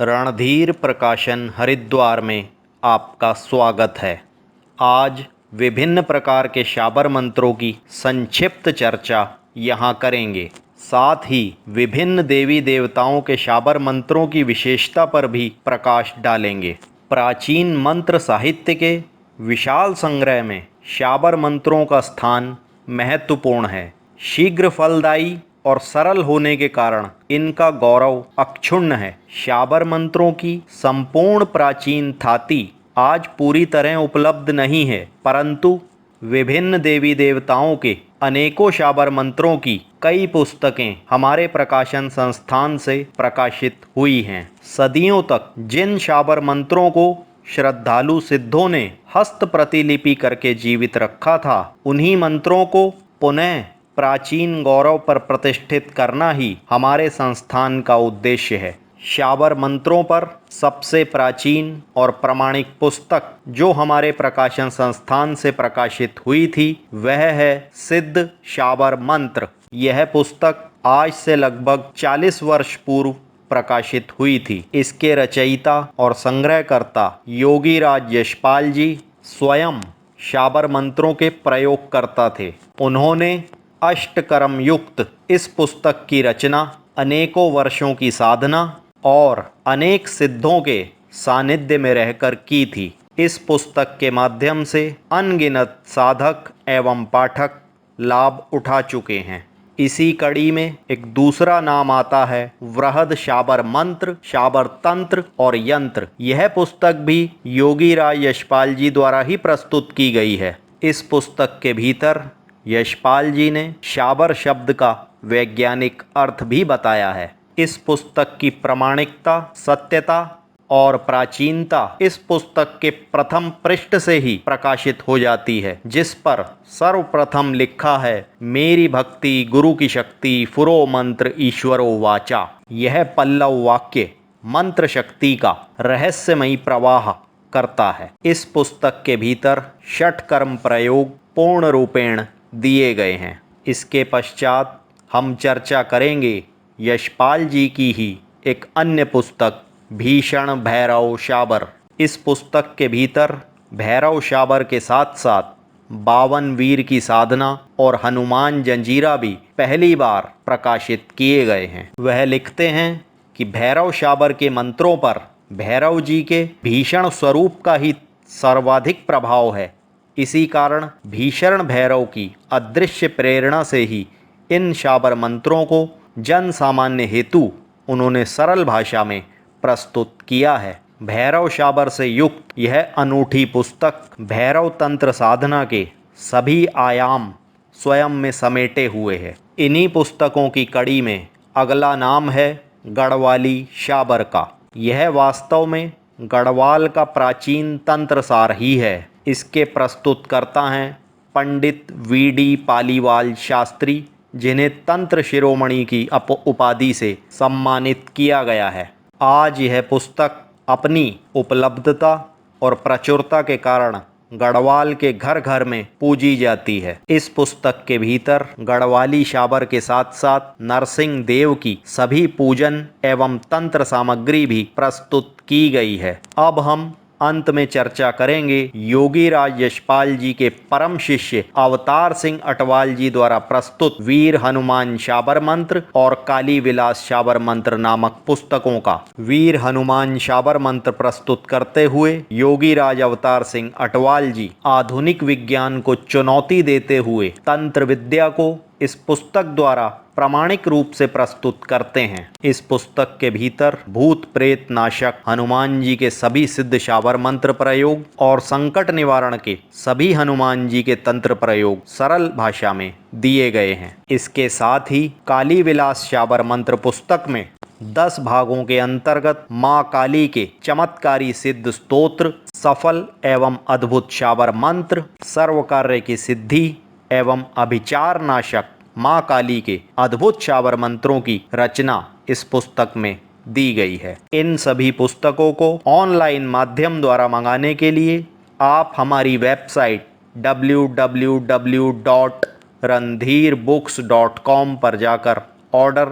रणधीर प्रकाशन हरिद्वार में आपका स्वागत है। आज विभिन्न प्रकार के शाबर मंत्रों की संक्षिप्त चर्चा यहाँ करेंगे। साथ ही विभिन्न देवी देवताओं के शाबर मंत्रों की विशेषता पर भी प्रकाश डालेंगे। प्राचीन मंत्र साहित्य के विशाल संग्रह में शाबर मंत्रों का स्थान महत्वपूर्ण है। शीघ्र फलदायी और सरल होने के कारण इनका गौरव अक्षुण्ण है। शाबर मंत्रों की संपूर्ण प्राचीन थाती आज पूरी तरह उपलब्ध नहीं है, परंतु विभिन्न देवी देवताओं के अनेकों शाबर मंत्रों की कई पुस्तकें हमारे प्रकाशन संस्थान से प्रकाशित हुई हैं। सदियों तक जिन शाबर मंत्रों को श्रद्धालु सिद्धों ने हस्त प्रतिलिपि करके जीवित रखा था, उन्हीं मंत्रों को पुनः प्राचीन गौरव पर प्रतिष्ठित करना ही हमारे संस्थान का उद्देश्य है। शाबर मंत्रों पर सबसे प्राचीन और प्रमाणिक पुस्तक जो हमारे प्रकाशन संस्थान से प्रकाशित हुई थी, वह है सिद्ध शाबर मंत्र। यह पुस्तक आज से लगभग 40 वर्ष पूर्व प्रकाशित हुई थी। इसके रचयिता और संग्रहकर्ता योगीराज यशपाल जी स्वयं शाबर मंत्रों के प्रयोगकर्ता थे। उन्होंने अष्टकर्म युक्त इस पुस्तक की रचना अनेकों वर्षों की साधना और अनेक सिद्धों के सानिध्य में रहकर की थी। इस पुस्तक के माध्यम से अनगिनत साधक एवं पाठक लाभ उठा चुके हैं। इसी कड़ी में एक दूसरा नाम आता है वृहद शाबर मंत्र, शाबर तंत्र और यंत्र। यह पुस्तक भी योगीराज यशपाल जी द्वारा ही प्रस्तुत की गई है। इस पुस्तक के भीतर यशपाल जी ने शाबर शब्द का वैज्ञानिक अर्थ भी बताया है। इस पुस्तक की प्रामाणिकता, सत्यता और प्राचीनता इस पुस्तक के प्रथम पृष्ठ से ही प्रकाशित हो जाती है, जिस पर सर्वप्रथम लिखा है, मेरी भक्ति गुरु की शक्ति, फुरो मंत्र ईश्वरो वाचा। यह पल्लव वाक्य मंत्र शक्ति का रहस्यमयी प्रवाह करता है। इस पुस्तक के भीतर षटकर्म प्रयोग पूर्ण रूपेण दिए गए हैं। इसके पश्चात हम चर्चा करेंगे यशपाल जी की ही एक अन्य पुस्तक भीषण भैरव शाबर। इस पुस्तक के भीतर भैरव शाबर के साथ साथ 52 वीर की साधना और हनुमान जंजीरा भी पहली बार प्रकाशित किए गए हैं। वह लिखते हैं कि भैरव शाबर के मंत्रों पर भैरव जी के भीषण स्वरूप का ही सर्वाधिक प्रभाव है। इसी कारण भीषण भैरव की अदृश्य प्रेरणा से ही इन शाबर मंत्रों को जन सामान्य हेतु उन्होंने सरल भाषा में प्रस्तुत किया है। भैरव शाबर से युक्त यह अनूठी पुस्तक भैरव तंत्र साधना के सभी आयाम स्वयं में समेटे हुए है। इन्हीं पुस्तकों की कड़ी में अगला नाम है गढ़वाली शाबर का। यह वास्तव में गढ़वाल का प्राचीन तंत्र सार ही है। इसके प्रस्तुतकर्ता हैं पंडित वीडी पालीवाल शास्त्री, जिन्हें तंत्र शिरोमणि की उपाधि से सम्मानित किया गया है। आज यह पुस्तक अपनी उपलब्धता और प्रचुरता के कारण गढ़वाल के घर घर में पूजी जाती है। इस पुस्तक के भीतर गढ़वाली शाबर के साथ साथ नरसिंह देव की सभी पूजन एवं तंत्र सामग्री भी प्रस्तुत की गई है। अब हम अंत में चर्चा करेंगे योगीराज यशपाल जी के परम शिष्य अवतार सिंह अटवाल जी द्वारा प्रस्तुत वीर हनुमान शाबर मंत्र और काली विलास शाबर मंत्र नामक पुस्तकों का। वीर हनुमान शाबर मंत्र प्रस्तुत करते हुए योगीराज अवतार सिंह अटवाल जी आधुनिक विज्ञान को चुनौती देते हुए तंत्र विद्या को इस पुस्तक द्वारा प्रामाणिक रूप से प्रस्तुत करते हैं। इस पुस्तक के भीतर भूत प्रेत नाशक हनुमान जी के सभी सिद्ध शाबर मंत्र प्रयोग और संकट निवारण के सभी हनुमान जी के तंत्र प्रयोग सरल भाषा में दिए गए हैं। इसके साथ ही काली विलास शाबर मंत्र पुस्तक में 10 भागों के अंतर्गत माँ काली के चमत्कारी सिद्ध स्तोत्र, सफल एवं अद्भुत शाबर मंत्र, सर्व कार्य की सिद्धि एवं अभिचार नाशक माँ काली के अद्भुत शाबर मंत्रों की रचना इस पुस्तक में दी गई है। इन सभी पुस्तकों को ऑनलाइन माध्यम द्वारा मंगाने के लिए आप हमारी वेबसाइट www.randhirbooks.com पर जाकर ऑर्डर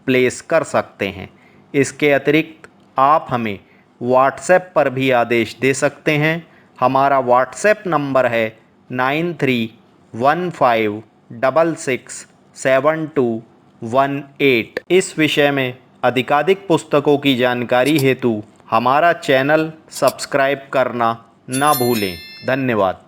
प्लेस कर सकते हैं। इसके अतिरिक्त आप हमें व्हाट्सएप पर भी आदेश दे सकते हैं। हमारा व्हाट्सएप नंबर है 9315667218। इस विषय में अधिकाधिक पुस्तकों की जानकारी हेतु हमारा चैनल सब्सक्राइब करना ना भूलें। धन्यवाद।